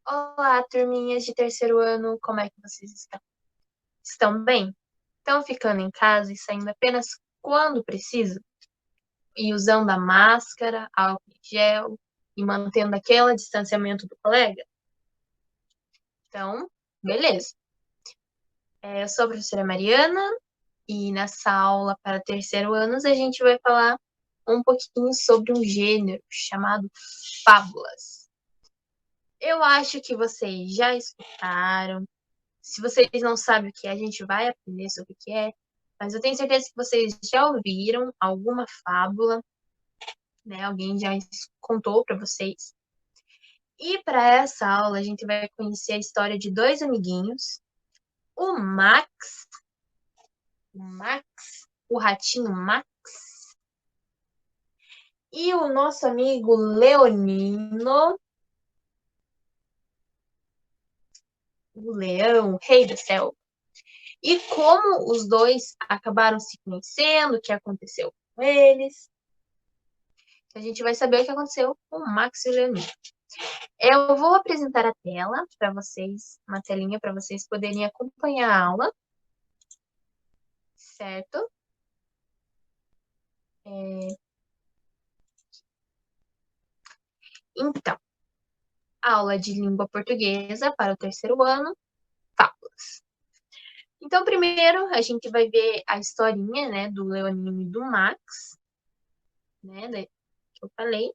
Olá, turminhas de terceiro ano, como é que vocês estão? Estão bem? Estão ficando em casa e saindo apenas quando precisa? E usando a máscara, álcool em gel e mantendo aquele distanciamento do colega? Então, beleza. Eu sou a professora Mariana e nessa aula para terceiro anos a gente vai falar um pouquinho sobre um gênero chamado fábulas. Eu acho que vocês já escutaram. Se vocês não sabem o que é, a gente vai aprender sobre o que é, mas eu tenho certeza que vocês já ouviram alguma fábula, né? Alguém já contou para vocês. E para essa aula a gente vai conhecer a história de dois amiguinhos, o o ratinho Max, e o nosso amigo Leonino, o leão, o rei da selva. E como os dois acabaram se conhecendo, o que aconteceu com eles. A gente vai saber o que aconteceu com o Max e o Leonino. Eu vou apresentar a tela para vocês, uma telinha para vocês poderem acompanhar a aula, certo? Então, aula de língua portuguesa para o terceiro ano, fábulas. Então, primeiro a gente vai ver a historinha, né, do Leonino e do Max, né, que eu falei,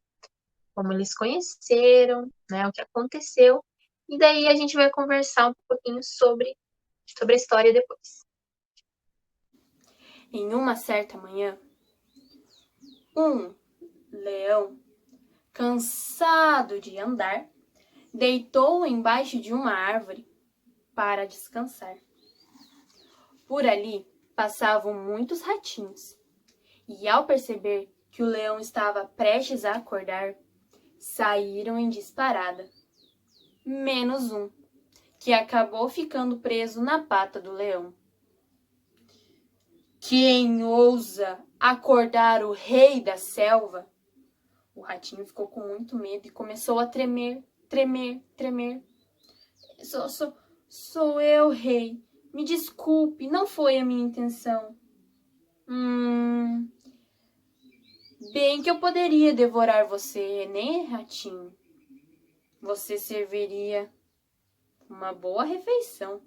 como eles conheceram, né, o que aconteceu, e daí a gente vai conversar um pouquinho sobre a história depois. Em uma certa manhã, um leão, cansado de andar, deitou embaixo de uma árvore para descansar. Por ali passavam muitos ratinhos, e ao perceber que o leão estava prestes a acordar, saíram em disparada. Menos um, que acabou ficando preso na pata do leão. Quem ousa acordar o rei da selva? O ratinho ficou com muito medo e começou a tremer, tremer, tremer. Sou eu, rei. Me desculpe, não foi a minha intenção. Bem que eu poderia devorar você, né, ratinho? Você serviria uma boa refeição.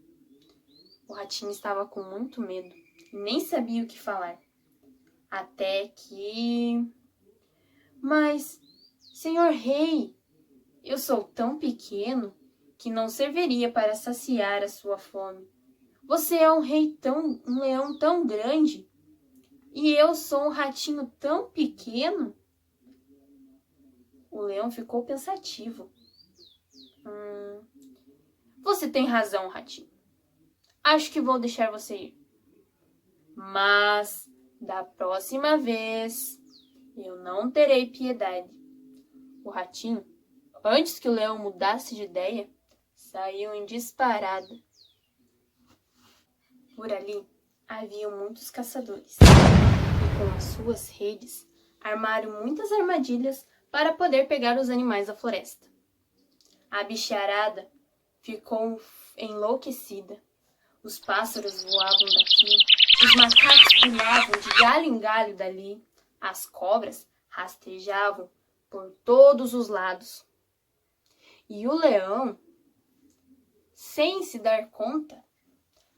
O ratinho estava com muito medo e nem sabia o que falar. Até que... Mas, senhor rei, eu sou tão pequeno que não serviria para saciar a sua fome. Você é um leão tão grande, e eu sou um ratinho tão pequeno. O leão ficou pensativo. Você tem razão, ratinho. Acho que vou deixar você ir. Mas, da próxima vez, eu não terei piedade. O ratinho, antes que o leão mudasse de ideia, saiu em disparada. Por ali haviam muitos caçadores, e com as suas redes armaram muitas armadilhas para poder pegar os animais da floresta. A bicharada ficou enlouquecida. Os pássaros voavam daqui, os macacos pulavam de galho em galho dali, as cobras rastejavam por todos os lados. E o leão, sem se dar conta,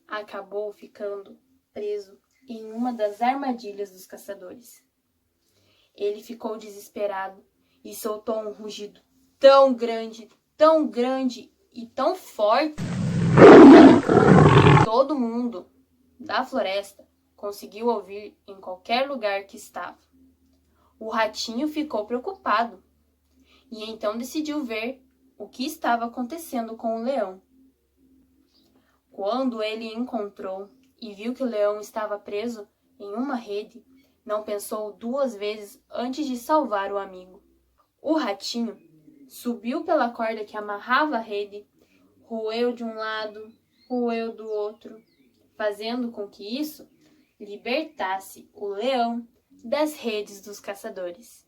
acabou ficando preso em uma das armadilhas dos caçadores. Ele ficou desesperado e soltou um rugido tão grande e tão forte que todo mundo da floresta conseguiu ouvir em qualquer lugar que estava. O ratinho ficou preocupado e então decidiu ver o que estava acontecendo com o leão. Quando ele encontrou e viu que o leão estava preso em uma rede, não pensou duas vezes antes de salvar o amigo. O ratinho subiu pela corda que amarrava a rede, roeu de um lado, roeu do outro, fazendo com que isso libertasse o leão das redes dos caçadores.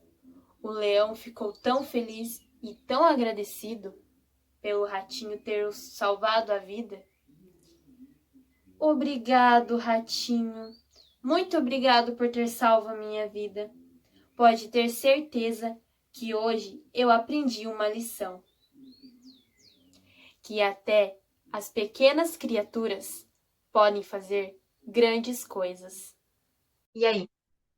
O leão ficou tão feliz e tão agradecido pelo ratinho ter salvado a vida. Obrigado, ratinho. Muito obrigado por ter salvo a minha vida. Pode ter certeza que hoje eu aprendi uma lição. Que até as pequenas criaturas podem fazer grandes coisas. E aí,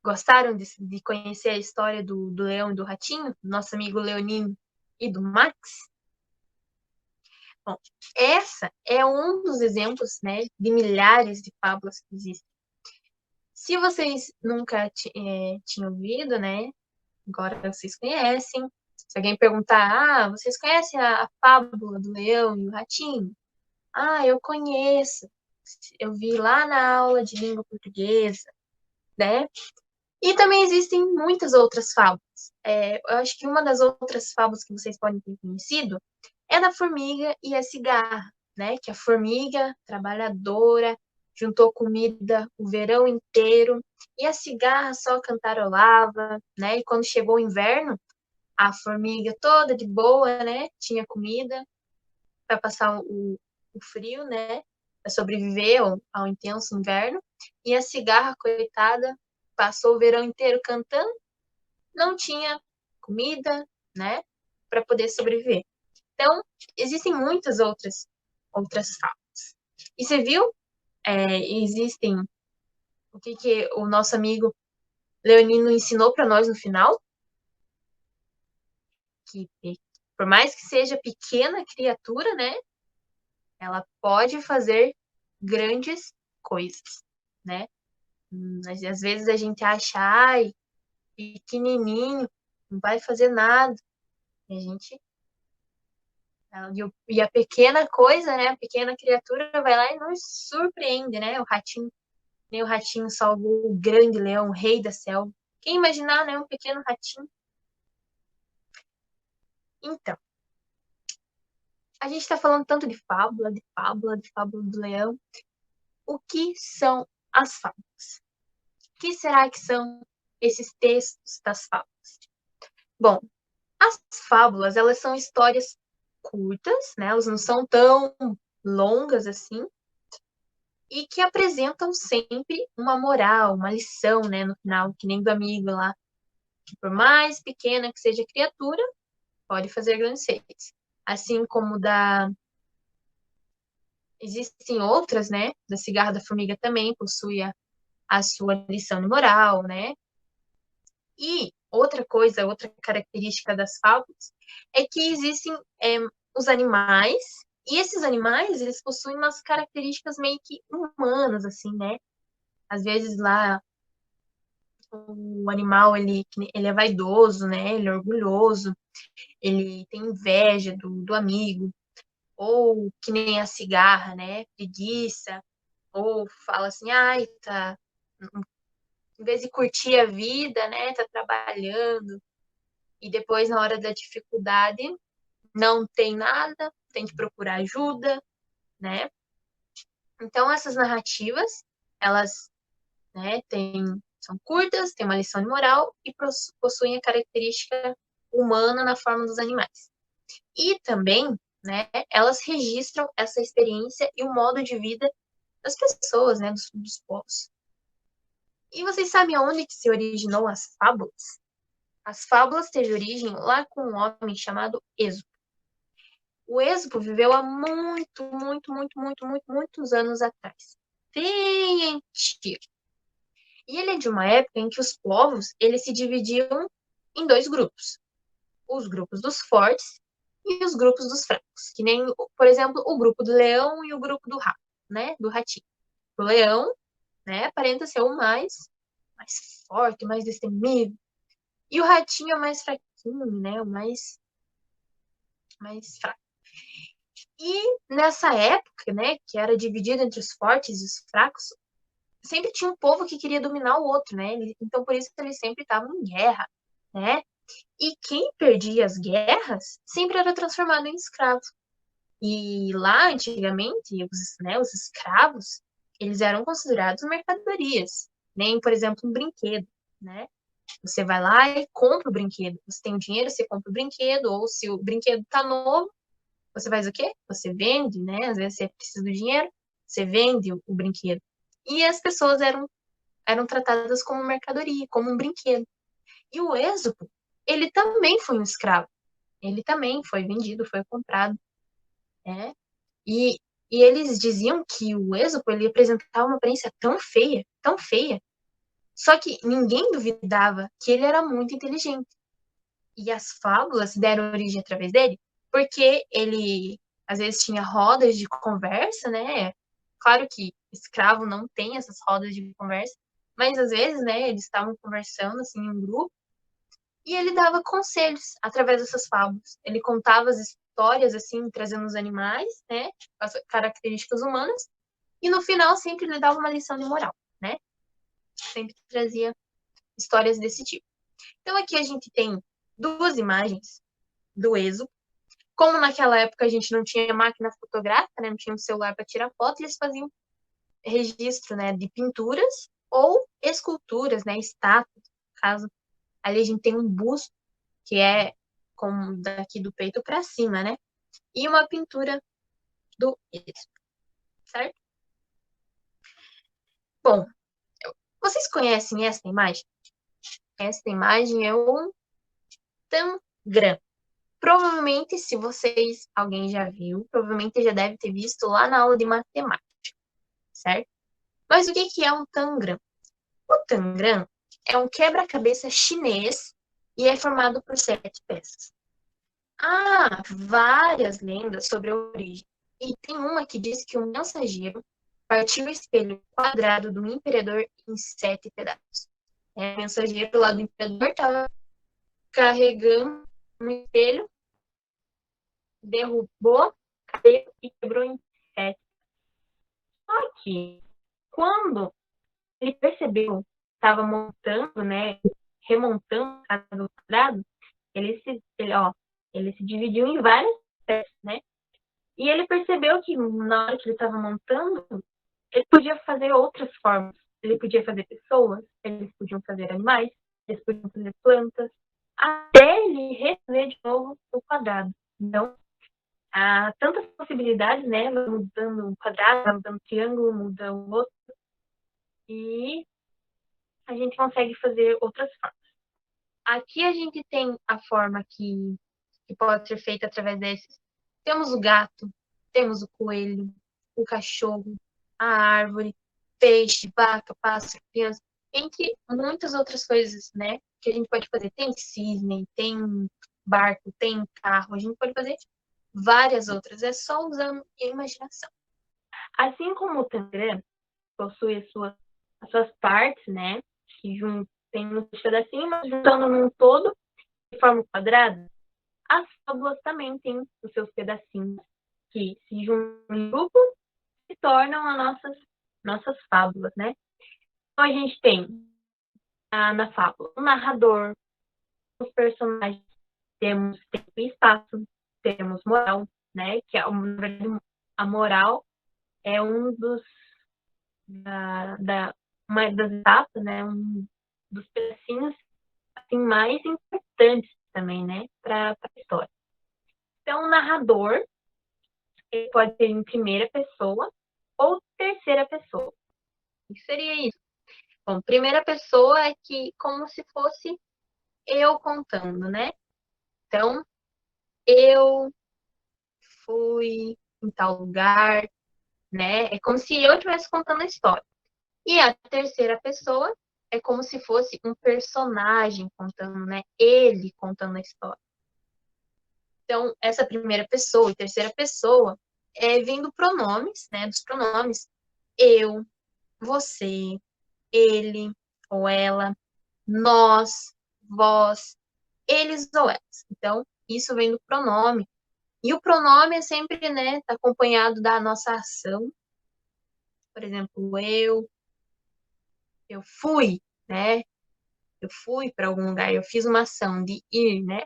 gostaram de conhecer a história do leão e do ratinho? Nosso amigo Leonino e do Max? Bom, essa é um dos exemplos, né, de milhares de fábulas que existem. Se vocês nunca tinham ouvido, né, agora vocês conhecem. Se alguém perguntar, vocês conhecem a fábula do leão e o ratinho? Eu conheço. Eu vi lá na aula de língua portuguesa, né? E também existem muitas outras fábulas. Eu acho que uma das outras fábulas que vocês podem ter conhecido é da formiga e a cigarra, né? Que a formiga, trabalhadora, juntou comida o verão inteiro e a cigarra só cantarolava, né? E quando chegou o inverno, a formiga toda de boa, né? Tinha comida para passar o frio, né? Para sobreviver ao intenso inverno. E a cigarra, coitada, passou o verão inteiro cantando, não tinha comida, né? Para poder sobreviver. Então, existem muitas outras fábulas. E você viu? Existem o que o nosso amigo Leonino ensinou para nós no final? Que por mais que seja pequena criatura, né? Ela pode fazer grandes coisas, né? Mas às vezes a gente acha, pequenininho, não vai fazer nada. E a gente e a pequena coisa, né? A pequena criatura vai lá e nos surpreende, né? Nem o ratinho salvou o grande leão, o rei da selva. Quem imaginar, né? Um pequeno ratinho. Então, a gente está falando tanto de fábula, de fábula do leão. O que são as fábulas? O que será que são esses textos das fábulas? Bom, as fábulas, elas são histórias curtas, né? Elas não são tão longas assim, e que apresentam sempre uma moral, uma lição, né? No final, que nem do amigo lá, que por mais pequena que seja a criatura, pode fazer grandes feitos. Assim como existem outras, né? Da cigarra da formiga também possui a sua lição de moral, né? E outra coisa, outra característica das fábulas é que existem os animais, e esses animais, eles possuem umas características meio que humanas, assim, né? Às vezes lá o animal, ele é vaidoso, né? Ele é orgulhoso, ele tem inveja do amigo, ou que nem a cigarra, né? Preguiça, ou fala assim, tá, em vez de curtir a vida, né? Tá trabalhando, e depois, na hora da dificuldade, não tem nada, tem que procurar ajuda, né? Então, essas narrativas, elas, né, são curtas, têm uma lição de moral e possuem a característica humana na forma dos animais. E também, né, elas registram essa experiência e o modo de vida das pessoas, né, dos povos. E vocês sabem aonde que se originou as fábulas? As fábulas teve origem lá com um homem chamado Êxopo. O Êxopo viveu há muitos anos atrás. Bem antigo. E ele é de uma época em que os povos, eles se dividiam em dois grupos. Os grupos dos fortes e os grupos dos fracos. Que nem, por exemplo, o grupo do leão e o grupo do rato, né? Do ratinho. O leão, né, aparenta ser o mais forte, mais destemível. E o ratinho é o mais fraquinho, né? O mais fraco. E nessa época, né, que era dividido entre os fortes e os fracos, sempre tinha um povo que queria dominar o outro, né? Então, por isso que eles sempre estavam em guerra, né? E quem perdia as guerras sempre era transformado em escravo. E lá, antigamente, os escravos, eles eram considerados mercadorias, nem, por exemplo, um brinquedo, né? Você vai lá e compra o brinquedo. Você tem o dinheiro, você compra o brinquedo, ou se o brinquedo tá novo, você faz o quê? Você vende, né? Às vezes você precisa do dinheiro, você vende o brinquedo. E as pessoas eram tratadas como mercadoria, como um brinquedo. E o Êxopo, ele também foi um escravo. Ele também foi vendido, foi comprado, né? E, e eles diziam que o Êxopo, ele apresentava uma aparência tão feia, só que ninguém duvidava que ele era muito inteligente. E as fábulas deram origem através dele, porque ele, às vezes, tinha rodas de conversa, né? Claro que escravo não tem essas rodas de conversa, mas às vezes, né, eles estavam conversando, assim, em um grupo, e ele dava conselhos através dessas fábulas. Ele contava as histórias, assim, trazendo os animais, né, as características humanas, e no final sempre ele dava uma lição de moral, né? Sempre trazia histórias desse tipo. Então aqui a gente tem duas imagens do Êxodo. Como naquela época a gente não tinha máquina fotográfica, né, não tinha um celular para tirar foto, eles faziam registro, né, de pinturas ou esculturas, né, estátuas. No caso, ali a gente tem um busto que é como daqui do peito para cima, né? E uma pintura do Êxodo, certo? Bom, vocês conhecem essa imagem? Essa imagem é um tangram. Provavelmente, se alguém já viu, provavelmente já deve ter visto lá na aula de matemática, certo? Mas o que é um tangram? O tangram é um quebra-cabeça chinês e é formado por 7 peças. Há várias lendas sobre a origem, e tem uma que diz que um mensageiro partiu o espelho quadrado do imperador em 7 pedaços. O mensageiro lá do imperador estava carregando um espelho, derrubou, caiu e quebrou em 7. Só que, quando ele percebeu que estava montando, né, remontando a casa do quadrado, ele se dividiu em várias peças, né? E ele percebeu que na hora que ele estava montando, ele podia fazer outras formas. Ele podia fazer pessoas, eles podiam fazer animais, eles podiam fazer plantas, até ele refazer de novo o quadrado. Então, há tantas possibilidades, né? Mudando um quadrado, mudando um triângulo, mudando o outro. E a gente consegue fazer outras formas. Aqui a gente tem a forma que pode ser feita através desses. Temos o gato, temos o coelho, o cachorro, a árvore, peixe, vaca, pássaro, criança, entre muitas outras coisas, né? Que a gente pode fazer. Tem cisne, tem barco, tem carro, a gente pode fazer várias outras. É só usando a imaginação. Assim como o tangram possui as suas partes, né? Que tem muitos pedacinhos, mas juntando num todo, de forma quadrada, as fábulas também têm os seus pedacinhos que se juntam em grupo e tornam as nossas fábulas, né? Então a gente tem na fábula o narrador, os personagens, temos tempo e espaço, temos moral, né? Que na verdade a moral é uma das etapas, né? Um dos pedacinhos assim, mais importantes também, né? Para a história. Então, o narrador ele pode ser em primeira pessoa ou terceira pessoa. O que seria isso? Bom, primeira pessoa é que como se fosse eu contando, né? Então, eu fui em tal lugar, né? É como se eu estivesse contando a história. E a terceira pessoa é como se fosse um personagem contando, né? Ele contando a história. Então, essa primeira pessoa e terceira pessoa vem do pronomes, né? Dos pronomes eu, você, ele ou ela, nós, vós, eles ou elas. Então, isso vem do pronome. E o pronome é sempre, né, tá acompanhado da nossa ação. Por exemplo, eu fui, né? Eu fui para algum lugar, eu fiz uma ação de ir, né?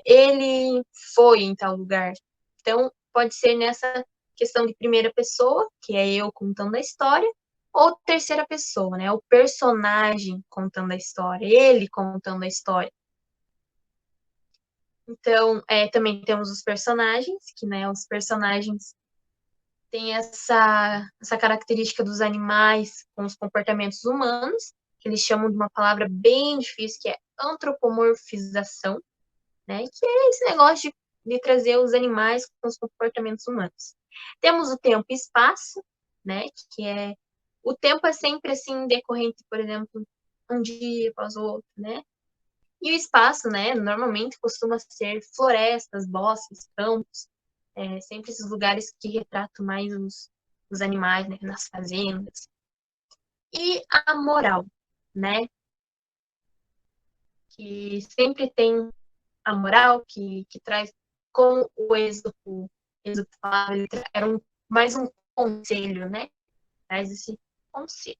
Ele foi em tal lugar. Então, pode ser nessa questão de primeira pessoa, que é eu contando a história, ou terceira pessoa, né? O personagem contando a história, ele contando a história. Então, também temos os personagens, que, né, os personagens têm essa característica dos animais com os comportamentos humanos, que eles chamam de uma palavra bem difícil, que é antropomorfização, né, que é esse negócio de trazer os animais com os comportamentos humanos. Temos o tempo e espaço, né, que é... O tempo é sempre, assim, decorrente, por exemplo, um dia após o outro, né? E o espaço, né, normalmente costuma ser florestas, bosques, campos, sempre esses lugares que retratam mais os animais, né, nas fazendas. E a moral, né, que sempre tem a moral que traz com o Êxodo falava, era mais um conselho, né, traz esse conselho.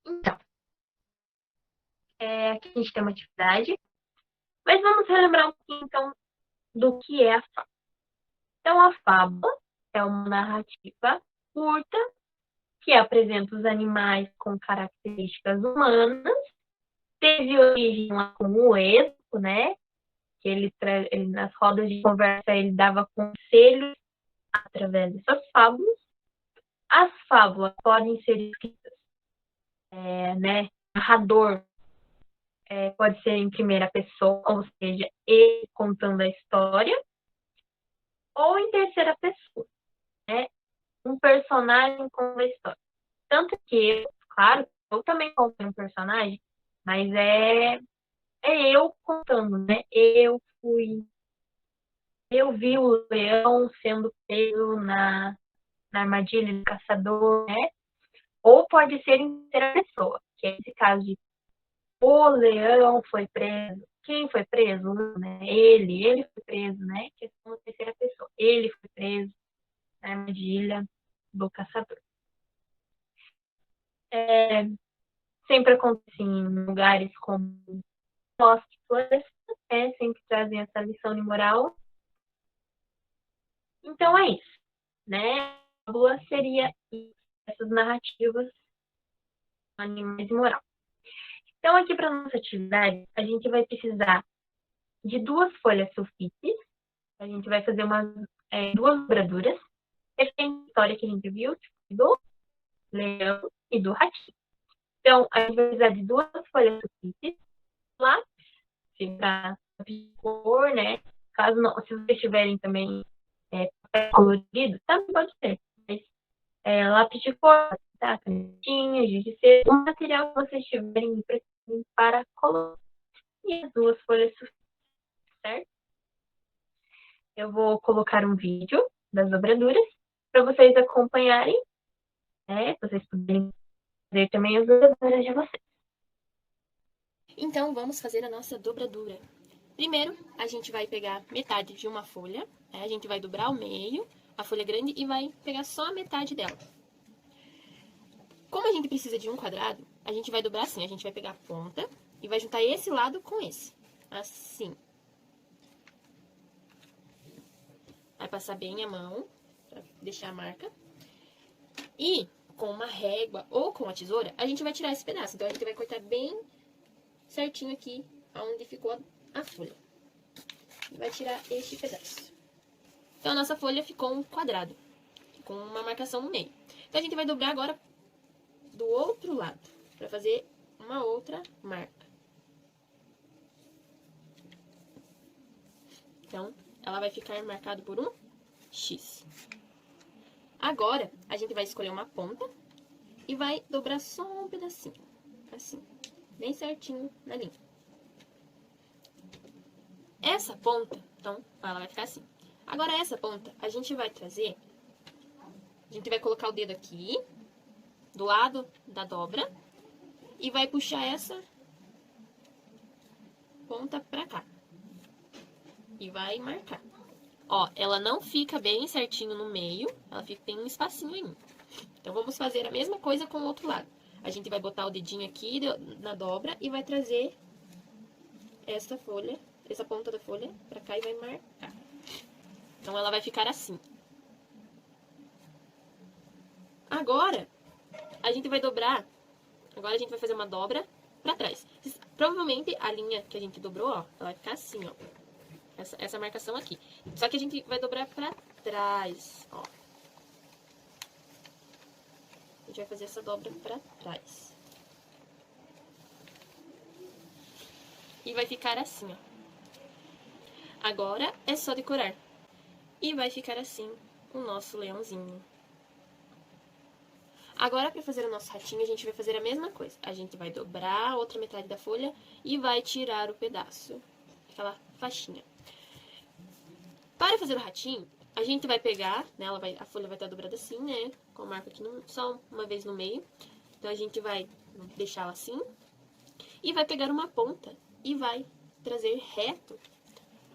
Então, aqui a gente tem uma atividade, mas vamos relembrar um pouquinho, então, do que é a fábula. Então, a fábula é uma narrativa curta que apresenta os animais com características humanas. Teve origem lá com o Êxodo, né? Que ele nas rodas de conversa ele dava conselhos através dessas fábulas. As fábulas podem ser escritas, né? Narrador pode ser em primeira pessoa, ou seja, ele contando a história, ou em terceira pessoa, né? Um personagem contando a história. Tanto que eu, claro, eu também contei um personagem, mas é eu contando, né? Eu vi o leão sendo preso na armadilha do caçador, né? Ou pode ser em terceira pessoa, que é esse caso de o leão foi preso. Quem foi preso? Né? Ele foi preso, né? Que é uma terceira pessoa. Ele foi preso na armadilha do caçador. Sempre acontece em lugares como bosque, floresta, sempre trazem essa lição de moral. Então é isso, né? A fábula seria essas narrativas, animais e moral. Então, aqui para nossa atividade, a gente vai precisar de 2 folhas sulfites. A gente vai fazer duas dobraduras, referente à história que a gente viu, do leão e do ratinho. Então, a gente vai precisar de 2 folhas sulfites, lápis, para cor, né? Caso não, se vocês tiverem também papel colorido, também pode ser. Mas, lápis de cor, tá? Canetinha, giz de cera, o material que vocês tiverem para colocar. E as 2 folhas sulfites, certo? Eu vou colocar um vídeo das dobraduras para vocês acompanharem, né? Vocês poderem fazer também as dobraduras de vocês. Então, vamos fazer a nossa dobradura. Primeiro, a gente vai pegar metade de uma folha, né? A gente vai dobrar ao meio, a folha grande, e vai pegar só a metade dela. Como a gente precisa de um quadrado, a gente vai dobrar assim, a gente vai pegar a ponta e vai juntar esse lado com esse, assim. Vai passar bem a mão, pra deixar a marca. E com uma régua ou com a tesoura, a gente vai tirar esse pedaço. Então, a gente vai cortar bem certinho aqui, onde ficou a folha. E vai tirar este pedaço. Então, a nossa folha ficou um quadrado, com uma marcação no meio. Então, a gente vai dobrar agora do outro lado, para fazer uma outra marca. Então, ela vai ficar marcada por um X. Agora, a gente vai escolher uma ponta e vai dobrar só um pedacinho, assim, bem certinho na linha. Essa ponta, então, ela vai ficar assim. Agora, essa ponta, a gente vai trazer, a gente vai colocar o dedo aqui, do lado da dobra, e vai puxar essa ponta pra cá. E vai marcar. Ó, ela não fica bem certinho no meio, ela tem um espacinho ainda. Então, vamos fazer a mesma coisa com o outro lado. A gente vai botar o dedinho aqui na dobra e vai trazer essa folha, essa ponta da folha pra cá e vai marcar. Então, ela vai ficar assim. Agora, a gente vai dobrar, agora a gente vai fazer uma dobra pra trás. Provavelmente, a linha que a gente dobrou, ó, ela vai ficar assim, ó. essa marcação aqui. Só que a gente vai dobrar pra trás, ó. A gente vai fazer essa dobra pra trás. E vai ficar assim, ó. Agora é só decorar. E vai ficar assim o nosso leãozinho. Agora, para fazer o nosso ratinho, a gente vai fazer a mesma coisa. A gente vai dobrar a outra metade da folha e vai tirar o pedaço, aquela faixinha. Para fazer o ratinho, a gente vai pegar, né, a folha vai estar dobrada assim, né, com a marca aqui só uma vez no meio. Então, a gente vai deixar ela assim e vai pegar uma ponta e vai trazer reto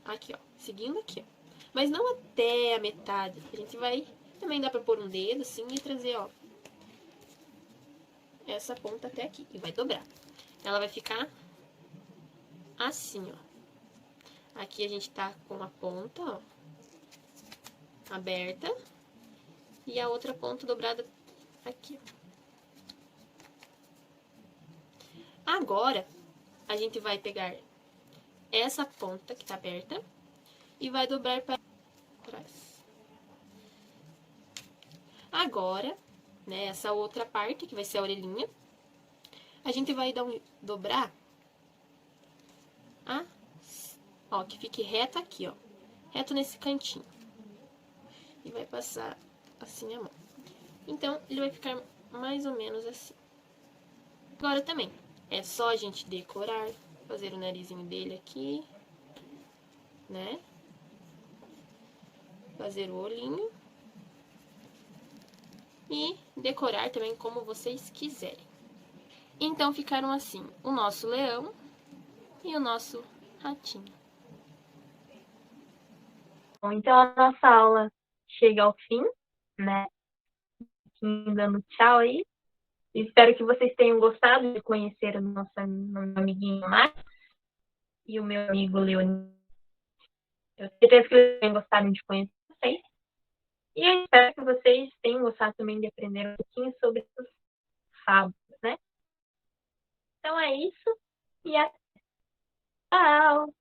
aqui, ó, seguindo aqui, ó. Mas não até a metade, a gente vai, também dá pra pôr um dedo assim e trazer, ó, essa ponta até aqui e vai dobrar. Ela vai ficar assim, ó. Aqui a gente tá com a ponta, ó, aberta e a outra ponta dobrada aqui, ó. Agora, a gente vai pegar essa ponta que tá aberta e vai dobrar para trás. Agora, né, essa outra parte, que vai ser a orelhinha, a gente vai dobrar, ó, que fique reto aqui, ó, reto nesse cantinho. E vai passar assim a mão. Então, ele vai ficar mais ou menos assim. Agora também, é só a gente decorar, fazer o narizinho dele aqui, né? Fazer o olhinho. E decorar também como vocês quiserem. Então, ficaram assim, o nosso leão e o nosso ratinho. Bom, então a nossa aula chega ao fim, né? Dando tchau aí. Espero que vocês tenham gostado de conhecer o nosso amiguinho Max e o meu amigo Leonino. Eu tenho certeza que eles tenham gostado de conhecer vocês. E eu espero que vocês tenham gostado também de aprender um pouquinho sobre os fábulas, né? Então é isso e até. Tchau!